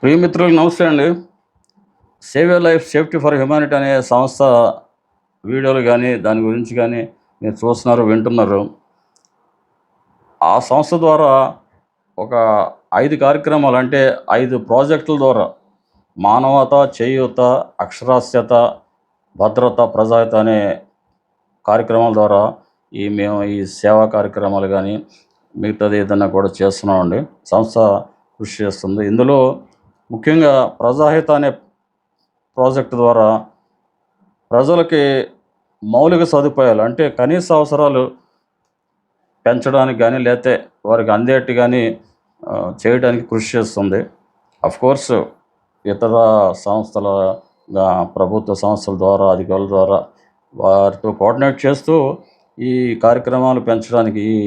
ప్రియమిత్రులకు నమస్తే అండి. Save your life safety for humanity అనే సంస్థ వీడియోలు కానీ దాని గురించి కానీ మీరు చూస్తున్నారు, వింటున్నారు. ఆ సంస్థ ద్వారా ఒక 5 కార్యక్రమాలు, అంటే 5 ప్రాజెక్టుల ద్వారా మానవత, చేయూత, అక్షరాస్యత, భద్రత, ప్రజాహిత అనే కార్యక్రమాల ద్వారా మేము ఈ సేవా కార్యక్రమాలు కానీ మిగతాది ఏదైనా కూడా చేస్తున్నామండి. సంస్థ కృషి చేస్తుంది. ఇందులో ముఖ్యంగా ప్రజాహిత అనే ప్రాజెక్టు ద్వారా ప్రజలకి మౌలిక సదుపాయాలు, అంటే కనీస అవసరాలు పెంచడానికి కానీ లేకపోతే వారికి అందేట్టు కానీ చేయడానికి కృషి చేస్తుంది. అఫ్కోర్స్ ఇతర సంస్థల ప్రభుత్వ సంస్థల ద్వారా, అధికారుల ద్వారా వారితో కోఆర్డినేట్ చేస్తూ ఈ కార్యక్రమాలు పెంచడానికి, ఈ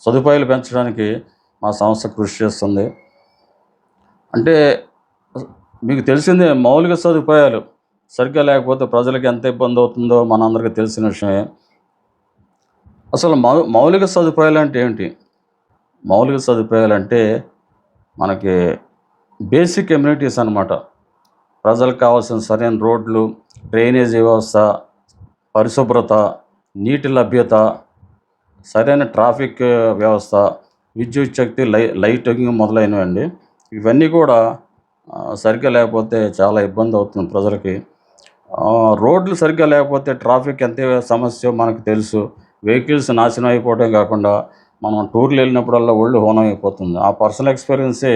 సదుపాయాలు పెంచడానికి మా సంస్థ కృషి చేస్తుంది. అంటే మీకు తెలిసిందే, మౌలిక సదుపాయాలు సరిగ్గా లేకపోతే ప్రజలకు ఎంత ఇబ్బంది అవుతుందో మనందరికీ తెలిసిన విషయమే. అసలు మౌలిక సదుపాయాలు అంటే ఏమిటి? మౌలిక సదుపాయాలు అంటే మనకి బేసిక్ ఎమ్యూనిటీస్ అన్నమాట. ప్రజలకు కావాల్సిన సరైన రోడ్లు, డ్రైనేజీ వ్యవస్థ, పరిశుభ్రత, నీటి లభ్యత, సరైన ట్రాఫిక్ వ్యవస్థ, విద్యుత్ శక్తి, లైటింగ్ మొదలైనవండి. ఇవన్నీ కూడా సరిగ్గా లేకపోతే చాలా ఇబ్బంది అవుతుంది ప్రజలకి. రోడ్లు సరిగ్గా లేకపోతే ట్రాఫిక్ ఎంత సమస్య మనకు తెలుసు. వెహికల్స్ నాశనం అయిపోవడం కాకుండా మనం టూర్లు వెళ్ళినప్పుడల్లా ఒళ్ళు హోనం అయిపోతుంది. ఆ పర్సనల్ ఎక్స్పీరియన్సే.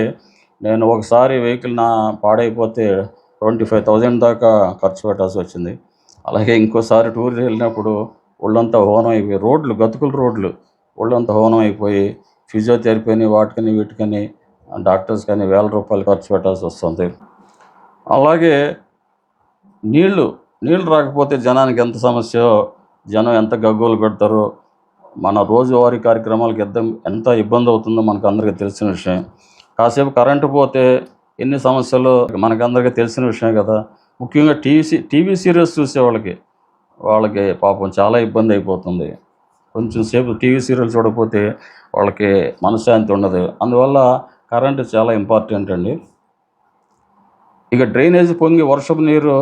నేను ఒకసారి వెహికల్ పాడైపోతే 25,000 దాకా ఖర్చు పెట్టాల్సి వచ్చింది. అలాగే ఇంకోసారి టూర్ వెళ్ళినప్పుడు ఒళ్ళంతా హోనం అయిపోయి, గతుకుల రోడ్లు, ఒళ్ళంతా హోనం అయిపోయి ఫిజియోథెరపీని వాటికని వీటికని డాక్టర్స్ కానీ వేల రూపాయలు ఖర్చు పెట్టాల్సి వస్తుంది. అలాగే నీళ్లు రాకపోతే జనానికి ఎంత సమస్యో, జనం ఎంత గగ్గోలు పెడతారో, మన రోజువారీ కార్యక్రమాలకు ఎంత ఇబ్బంది అవుతుందో మనకు అందరికీ తెలిసిన విషయం. కాసేపు కరెంటు పోతే ఎన్ని సమస్యలు మనకందరికీ తెలిసిన విషయం కదా. ముఖ్యంగా టీవీ సీరియల్స్ చూసే వాళ్ళకి పాపం చాలా ఇబ్బంది అయిపోతుంది. కొంచెం సేపు టీవీ సీరియల్ చూడకపోతే వాళ్ళకి మనశ్శాంతి ఉండదు. అందువల్ల కరెంటు చాలా ఇంపార్టెంట్ అండి. ఇక డ్రైనేజ్ పొంగి వర్షపు నీరు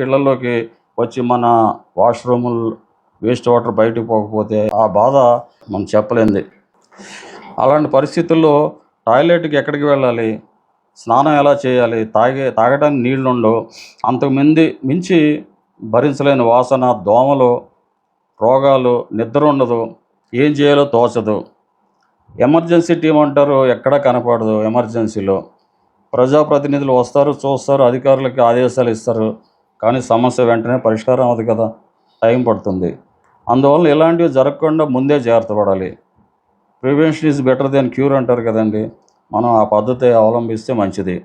ఇళ్లలోకి వచ్చి మన వాష్రూములు వేస్ట్ వాటర్ బయటకు పోకపోతే ఆ బాధ మనం చెప్పలేంది. అలాంటి పరిస్థితుల్లో టాయిలెట్కి ఎక్కడికి వెళ్ళాలి, స్నానం ఎలా చేయాలి, తాగడానికి నీళ్లు ఉండవు. మించి భరించలేని వాసన, దోమలు, రోగాలు, నిద్ర ఉండదు, ఏం చేయాలో తోచదు. ఎమర్జెన్సీ టీం అంటారు, ఎక్కడా కనపడదు. ఎమర్జెన్సీలో ప్రజాప్రతినిధులు వస్తారు, చూస్తారు, అధికారులకి ఆదేశాలు ఇస్తారు, కానీ సమస్య వెంటనే పరిష్కారం అవ్వదు కదా, టైం పడుతుంది. అందువల్ల ఇలాంటివి జరగకుండా ముందే జాగ్రత్త పడాలి. Prevention is better than cure అంటారు కదండి. మనం ఆ పద్ధతి అవలంబిస్తే మంచిది.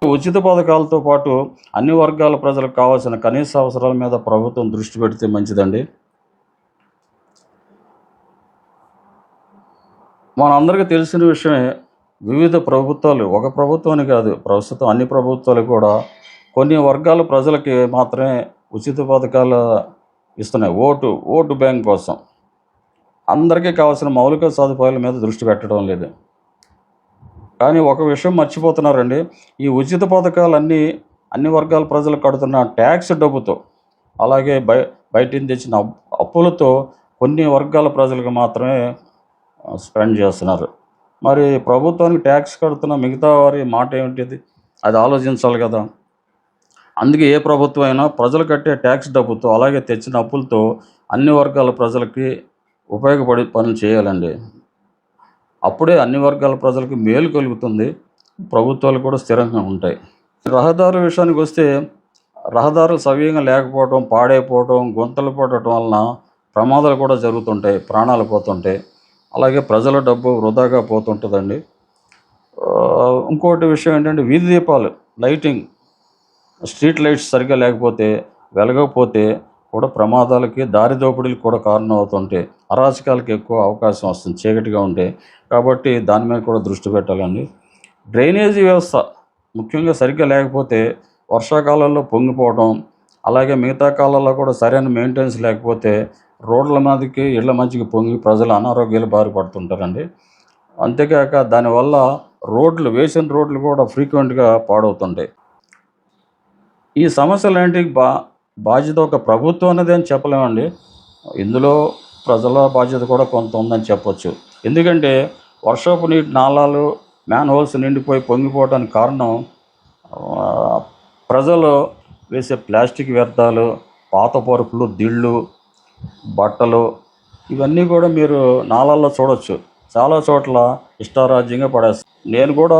ఉచిత పథకాలతో పాటు అన్ని వర్గాల ప్రజలకు కావాల్సిన కనీస అవసరాల మీద ప్రభుత్వం దృష్టి పెడితే మంచిదండి. మనందరికీ తెలిసిన విషయమే, వివిధ ప్రభుత్వాలు, ఒక ప్రభుత్వాన్ని కాదు, ప్రస్తుతం అన్ని ప్రభుత్వాలు కూడా కొన్ని వర్గాల ప్రజలకి మాత్రమే ఉచిత పథకాలు ఇస్తున్నాయి. ఓటు బ్యాంక్ కోసం అందరికీ కావాల్సిన మౌలిక సదుపాయాల మీద దృష్టి పెట్టడం లేదు. కానీ ఒక విషయం మర్చిపోతున్నారండి. ఈ ఉచిత పథకాలన్నీ అన్ని వర్గాల ప్రజలు కడుతున్న ట్యాక్స్ డబ్బుతో, అలాగే బయట తెచ్చిన అప్పులతో కొన్ని వర్గాల ప్రజలకు మాత్రమే స్పెండ్ చేస్తున్నారు. మరి ప్రభుత్వానికి ట్యాక్స్ కడుతున్న మిగతా వారి మాట ఏమిటిది? అది ఆలోచించాలి కదా. అందుకే ఏ ప్రభుత్వం అయినా ప్రజలు కట్టే ట్యాక్స్ డబ్బుతో, అలాగే తెచ్చిన అప్పులతో అన్ని వర్గాల ప్రజలకి ఉపయోగపడే పనులు చేయాలండి. అప్పుడే అన్ని వర్గాల ప్రజలకు మేలు కలుగుతుంది, ప్రభుత్వాలు కూడా స్థిరంగా ఉంటాయి. రహదారుల విషయానికి వస్తే, రహదారులు సవ్యంగా లేకపోవడం, పాడైపోవడం, గుంతలు పడటం వలన ప్రమాదాలు కూడా జరుగుతుంటాయి, ప్రాణాలు పోతుంటాయి. అలాగే ప్రజల డబ్బు వృధాగా పోతుంటుందండి. ఇంకోటి విషయం ఏంటంటే, వీధి దీపాలు, లైటింగ్, స్ట్రీట్ లైట్స్ సరిగ్గా లేకపోతే, వెలగకపోతే కూడా ప్రమాదాలకి, దారి దోపిడీలకు కూడా కారణం అవుతుంటాయి. అరాచకాలకి ఎక్కువ అవకాశం వస్తుంది చీకటిగా ఉంటే. కాబట్టి దాని మీద కూడా దృష్టి పెట్టాలండి. డ్రైనేజీ వ్యవస్థ ముఖ్యంగా సరిగ్గా లేకపోతే వర్షాకాలంలో పొంగిపోవడం, అలాగే మిగతా కాలాల్లో కూడా సరైన మెయింటెనెన్స్ లేకపోతే రోడ్ల మీదకి, ఇళ్ల మధ్యకి పొంగి ప్రజలు అనారోగ్యాలు బారిపడుతుంటారండి. అంతేకాక దానివల్ల వేసిన రోడ్లు కూడా ఫ్రీక్వెంట్గా పాడవుతుంటాయి. ఈ సమస్యలేంటికి బాధ్యత ఒక ప్రభుత్వం అనేది అని చెప్పలేమండి. ఇందులో ప్రజల బాధ్యత కూడా కొంత ఉందని చెప్పొచ్చు. ఎందుకంటే వర్షపు నీటి నాలాలు, మ్యాన్‌హోల్స్ నిండిపోయి పొంగిపోవడానికి కారణం ప్రజలు వేసే ప్లాస్టిక్ వ్యర్థాలు, పాత పరుపులు, దిళ్ళు, బట్టలు ఇవన్నీ కూడా మీరు నాలాల్లో చూడొచ్చు. చాలా చోట్ల ఇష్టారాజ్యంగా పడేస్తారు. నేను కూడా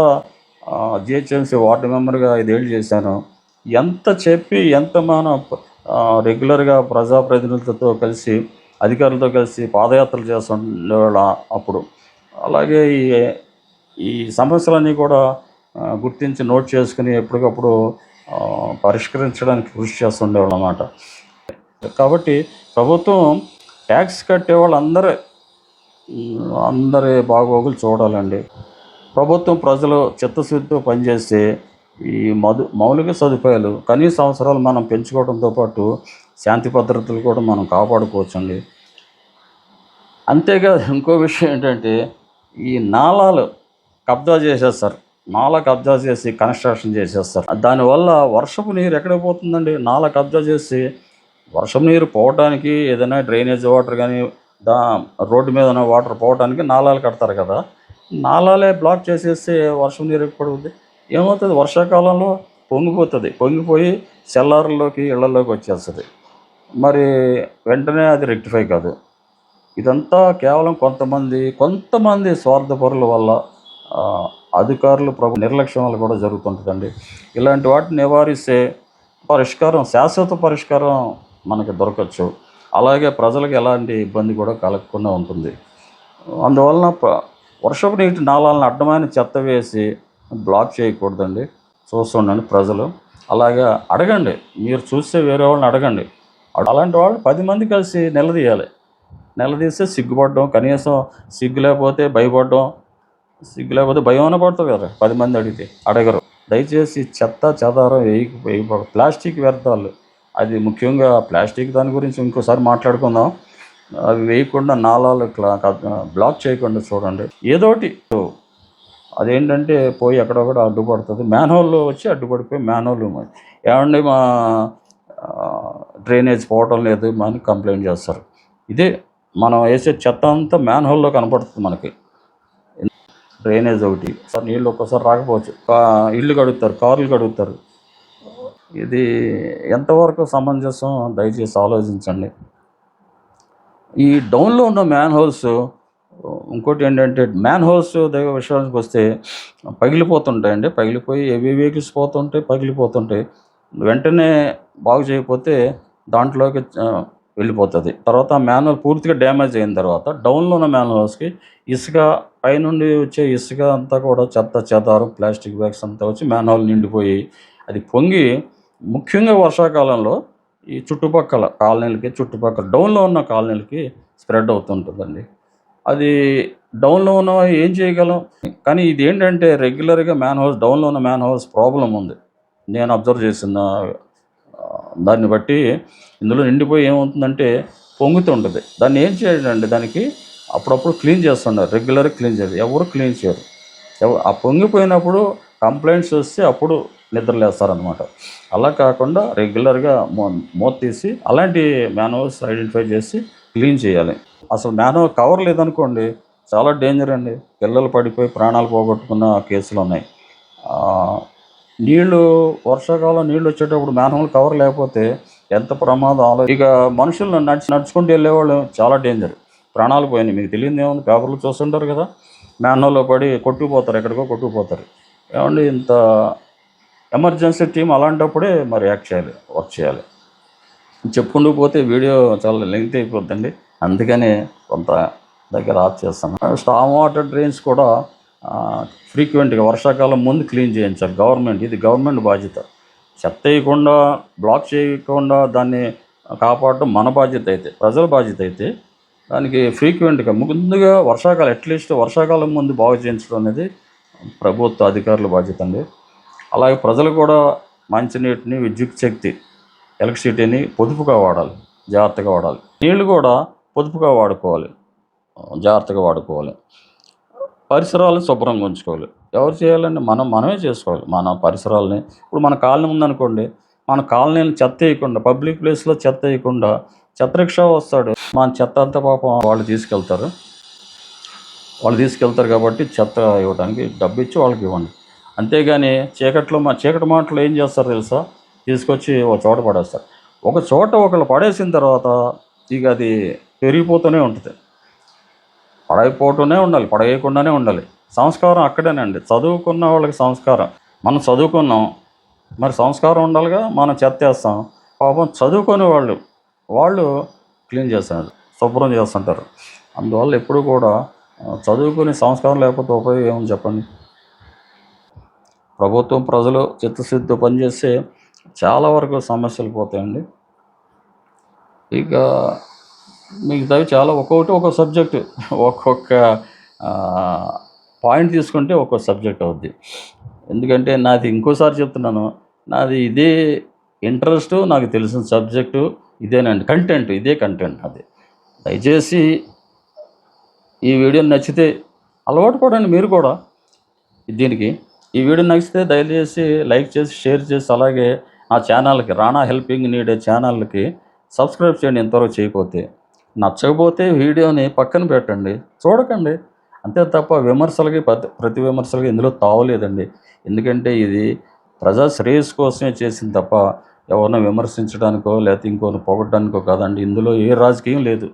జీహెచ్ఎంసీ వార్డు మెంబర్‌గా 5 ఏళ్ళు చేశాను. ఎంత చెప్పి ఎంత మనం రెగ్యులర్‌గా ప్రజాప్రతినిధులతో కలిసి, అధికారులతో కలిసి పాదయాత్రలు చేస్తుండేవాళ్ళం అప్పుడు. అలాగే ఈ సమస్యలన్నీ కూడా గుర్తించి నోట్ చేసుకుని ఎప్పటికప్పుడు పరిష్కరించడానికి కృషి చేస్తుండేవాళ్ళం అన్నమాట. కాబట్టి ప్రభుత్వం ట్యాక్స్ కట్టే అందరి బాగోగులు చూడాలండి. ప్రభుత్వం ప్రజలు చిత్తశుద్ధితో పనిచేస్తే ఈ మౌలిక సదుపాయాలు కనీస అవసరాలు మనం పెంచుకోవడంతో పాటు శాంతి భద్రతలు కూడా మనం కాపాడుకోవచ్చండి. అంతేకాదు ఇంకో విషయం ఏంటంటే ఈ నాలాలు కబ్జా చేసేస్తారు. నాలా కబ్జా చేసి కన్స్ట్రక్షన్ చేసేస్తారు. దానివల్ల వర్షపు నీరు ఎక్కడికి పోతుందండి? నాలా కబ్జా చేసి వర్షం నీరు పోవటానికి ఏదైనా డ్రైనేజ్ వాటర్ కానీ రోడ్డు మీద ఉన్న వాటర్ పోవటానికి నాలాలు కడతారు కదా. నాలాలే బ్లాక్ చేసేస్తే వర్షం నీరు ఎప్పుడు ఏమవుతుంది? వర్షాకాలంలో పొంగిపోయి సెల్లార్లోకి ఇళ్లలోకి వచ్చేస్తుంది. మరి వెంటనే అది రెక్టిఫై కాదు. ఇదంతా కేవలం కొంతమంది స్వార్థపరుల వల్ల, అధికారులు నిర్లక్ష్యం వల్ల కూడా జరుగుతుంటుందండి. ఇలాంటి వాటిని నివారిస్తే శాశ్వత పరిష్కారం మనకి దొరకచ్చు. అలాగే ప్రజలకు ఎలాంటి ఇబ్బంది కూడా కలగకుండా ఉంటుంది. అందువలన వర్షపు నీటి నాలాలను అడ్డమైన చెత్త వేసి బ్లాక్ చేయకూడదండి. చూస్తుండండి ప్రజలు. అలాగే అడగండి, మీరు చూస్తే వేరే వాళ్ళని అడగండి. అలాంటి వాళ్ళు 10 మంది కలిసి నిలదీస్తే సిగ్గుపడడం, కనీసం సిగ్గు లేకపోతే భయం అన్న పడుతుంది కదా. 10 మంది అడగరు. దయచేసి చెత్త చెదారం వేయకూడదు. ప్లాస్టిక్ వ్యర్థాలు, అది ముఖ్యంగా ప్లాస్టిక్ దాని గురించి ఇంకోసారి మాట్లాడుకుందాం. అవి వేయకుండా నాలాలు బ్లాక్ చేయకుండా చూడండి. ఏదోటి అదేంటంటే పోయి ఎక్కడొక్కడ అడ్డుపడుతుంది. మ్యాన్‌హోల్‌లో వచ్చి అడ్డుపడిపోయి ఏమండి మా డ్రైనేజ్ పోవటం లేదు అని కంప్లైంట్ చేస్తారు. ఇదే మనం వేసే చెత్త అంతా మ్యాన్‌హోల్‌లో కనపడుతుంది మనకి. డ్రైనేజ్ ఒకటి నీళ్ళు ఒక్కోసారి రాకపోవచ్చు. ఇల్లు కడుగుతారు, కార్లు కడుగుతారు. ఇది ఎంతవరకు సమంజసం? దయచేసి ఆలోచించండి. ఈ డౌన్లో ఉన్న మ్యాన్‌హోల్స్, ఇంకోటి ఏంటంటే మ్యాన్‌హోల్స్ దగ్గర విషయానికి వస్తే పగిలిపోతుంటాయండి. పగిలిపోయి వెహికల్స్ పగిలిపోతుంటాయి. వెంటనే బాగు చేయకపోతే దాంట్లోకి వెళ్ళిపోతుంది. తర్వాత మ్యాన్‌హోల్ పూర్తిగా డ్యామేజ్ అయిన తర్వాత డౌన్లో ఉన్న మ్యాన్‌హోల్స్కి ఇసుక, పైనుండి వచ్చే ఇసుక అంతా కూడా చెత్త చెదారం, ప్లాస్టిక్ బ్యాగ్స్ అంతా వచ్చి మ్యాన్‌హోల్ నిండిపోయి అది పొంగి, ముఖ్యంగా వర్షాకాలంలో ఈ చుట్టుపక్కల డౌన్లో ఉన్న కాలనీలకి స్ప్రెడ్ అవుతుంటుందండి. అది డౌన్లో ఉన్న ఏం చేయగలం? కానీ ఇది ఏంటంటే రెగ్యులర్గా డౌన్లో ఉన్న మ్యాన్‌హోల్స్ ప్రాబ్లం ఉంది. నేను అబ్జర్వ్ చేసిన దాన్ని బట్టి ఇందులో నిండిపోయి ఏమవుతుందంటే పొంగుతుంటుంది. దాన్ని ఏం చేయాలండి? దానికి అప్పుడప్పుడు క్లీన్ చేస్తున్నారు. రెగ్యులర్గా క్లీన్ చేయరు. ఎవరు క్లీన్ చేయరు. ఆ పొంగిపోయినప్పుడు కంప్లైంట్స్ వస్తే అప్పుడు నిద్రలేస్తారనమాట. అలా కాకుండా రెగ్యులర్గా మూత తీసి అలాంటి మ్యాన్‌హోల్స్ ఐడెంటిఫై చేసి క్లీన్ చేయాలి. అసలు మ్యాన్‌హోల్ కవర్ లేదనుకోండి, చాలా డేంజర్ అండి. పిల్లలు పడిపోయి ప్రాణాలు పోగొట్టుకున్న కేసులు ఉన్నాయి. వర్షాకాలం నీళ్ళు వచ్చేటప్పుడు మ్యాన్‌హోల్ కవర్ లేకపోతే ఎంత ప్రమాదం. ఇక మనుషులు నడుచుకుంటూ వెళ్ళేవాళ్ళు చాలా డేంజర్. ప్రాణాలు పోయినాయి. మీకు తెలియదు ఏముంది, పేపర్లు చూస్తుంటారు కదా. మ్యాన్‌హోల్‌లో పడి ఎక్కడికో కొట్టుకుపోతారు. ఏమండి, ఇంత ఎమర్జెన్సీ టీం అలాంటప్పుడే మరి వర్క్ చేయాలి. చెప్పుకుంటూ పోతే వీడియో చాలా లెంగ్త్ అయిపోద్దండి. అందుకని కొంత దగ్గర ఆఫ్ చేస్తాను. స్టామ్ వాటర్ డ్రైన్స్ కూడా ఫ్రీక్వెంట్గా వర్షాకాలం ముందు క్లీన్ చేయించాలి ఇది గవర్నమెంట్ బాధ్యత. చెత్త వేయకుండా, బ్లాక్ చేయకుండా దాన్ని కాపాడటం మన బాధ్యత అయితే, ప్రజల బాధ్యత అయితే, దానికి ఫ్రీక్వెంట్గా ముందుగా అట్లీస్ట్ వర్షాకాలం ముందు బాగు చేయించడం అనేది ప్రభుత్వ అధికారుల బాధ్యత అండి. అలాగే ప్రజలు కూడా మంచినీటిని, విద్యుత్ శక్తి, ఎలక్ట్రిసిటీని పొదుపుగా వాడాలి, జాగ్రత్తగా వాడాలి. నీళ్ళు కూడా పొదుపుగా వాడుకోవాలి, జాగ్రత్తగా వాడుకోవాలి. పరిసరాలు శుభ్రంగా ఉంచుకోవాలి. ఎవరు చేయాలండి? మనమే చేసుకోవాలి. మన పరిసరాలని ఇప్పుడు మన కాలనీ ఉందనుకోండి, మన కాలనీని చెత్త ఎయకుండా, పబ్లిక్ ప్లేస్‌లో చెత్త ఎయకుండా చెత్త రిక్షా వస్తాడు. మన చెత్త అంతా పాపం వాళ్ళు తీసుకెళ్తారు. కాబట్టి చెత్త ఇవ్వడానికి డబ్బిచ్చి వాళ్ళకివ్వండి. అంతేగాని చీకటి మాటలు ఏం చేస్తారో తెలుసా? తీసుకొచ్చి ఒక చోట పడేస్తారు. ఒక చోట ఒకళ్ళు పడేసిన తర్వాత ఇక అది పెరిగిపోతూనే ఉంటది. పడైపోతూనే ఉండాలి. పడేయకుండానే ఉండాలి. సంస్కారం అక్కడేనండి. చదువుకున్న వాళ్ళకి సంస్కారం. మనం చదువుకున్నాం. మరి సంస్కారం ఉండాలిగా. మనం చెత్తేస్తాం. పాపం చదువుకోని వాళ్ళు క్లీన్ చేస్తున్నారు. శుభ్రం చేస్తుంటారు. అందువల్ల ఎప్పుడు కూడా చదువుకుని సంస్కారం లేకపోతే ఉపయోగం ఏముంది చెప్పండి? ప్రభుత్వం, ప్రజలు చిత్తశుద్ధితో పనిచేస్తే చాలా వరకు సమస్యలు పోతాయండి. ఇక మిగతావి చాలా ఒక్కొక్క సబ్జెక్టు ఒక్కొక్క పాయింట్ తీసుకుంటే ఒక్కో సబ్జెక్ట్ అవుద్ది. ఎందుకంటే నాది ఇంకోసారి చెప్తున్నాను. నాది ఇదే ఇంట్రెస్టు, నాకు తెలిసిన సబ్జెక్టు ఇదేనండి. ఇదే కంటెంట్ నాది. దయచేసి ఈ వీడియో నచ్చితే అలవాటు పడండి మీరు కూడా దీనికి. ఈ వీడియో నచ్చితే దయచేసి లైక్ చేసి, షేర్ చేసి, అలాగే నా ఛానల్‌కి రాణా హెల్పింగ్ నీడ్ ఛానల్‌కి సబ్స్క్రైబ్ చేయండి ఇంతవరకు చేయకపోతే. నచ్చకపోతే వీడియోని పక్కన పెట్టండి. చూడకండి. అంతే తప్ప ప్రతి విమర్శలకి ఇందులో తావులేదండి. ఎందుకంటే ఇది ప్రజా శ్రేయస్సు కోసమే చేసింది తప్ప ఎవరినో విమర్శించడానికో లేకపోతే ఇంకోరిని పొగడడానికో కాదండి. ఇందులో ఏ రాజకీయం లేదు.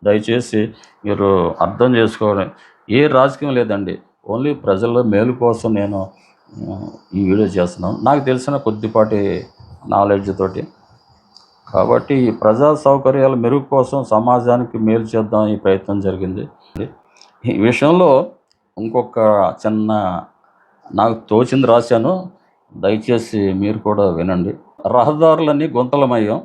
దయచేసి మీరు అర్థం చేసుకోవాలి. ఏ రాజకీయం లేదండి. ఓన్లీ ప్రజల మేలు కోసం నేను ఈ వీడియో చేస్తున్నాను. నాకు తెలిసిన కొద్దిపాటి నాలెడ్జ్ తోటి. కాబట్టి ఈ ప్రజా సౌకర్యాల మెరుగు కోసం సమాజానికి మేలు చేద్దాం ఈ ప్రయత్నం జరిగింది. ఈ విషయంలో ఇంకొక చిన్న నాకు తోచింది రాశాను. దయచేసి మీరు కూడా వినండి. రహదారులన్నీ గుంతలమయం,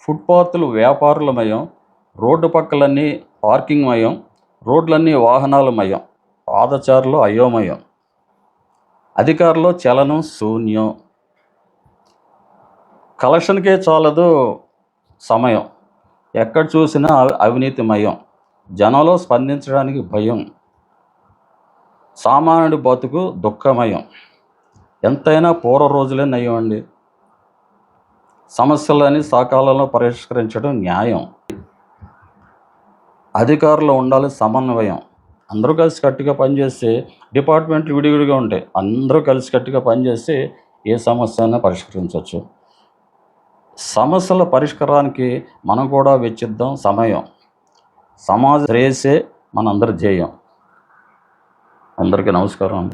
ఫుట్పాత్లు వ్యాపారులమయం, రోడ్డు పక్కలన్నీ పార్కింగ్మయం, రోడ్లన్నీ వాహనాలమయం, పాదచారులు అయోమయం, అధికారులు చలనం శూన్యం, కలెక్షన్కే చాలదు సమయం, ఎక్కడ చూసినా అవినీతిమయం, జనంలో స్పందించడానికి భయం, సామాన్యుడి బతుకు దుఃఖమయం. ఎంతైనా పూర్వ రోజులే నయం అండి. సమస్యలని సకాలంలో పరిష్కరించడం న్యాయం. అధికారులు ఉండాలి సమన్వయం. అందరూ కలిసికట్టుగా పనిచేస్తే డిపార్ట్మెంట్లు విడివిడిగా ఉంటాయి. అందరూ కలిసికట్టుగా పనిచేస్తే ఏ సమస్య అయినా పరిష్కరించవచ్చు. సమస్యల పరిష్కారానికి మనం కూడా వెచ్చిద్దాం సమయం. సమాజ శ్రేయస్సే మనందరి ధ్యేయం. అందరికీ నమస్కారం.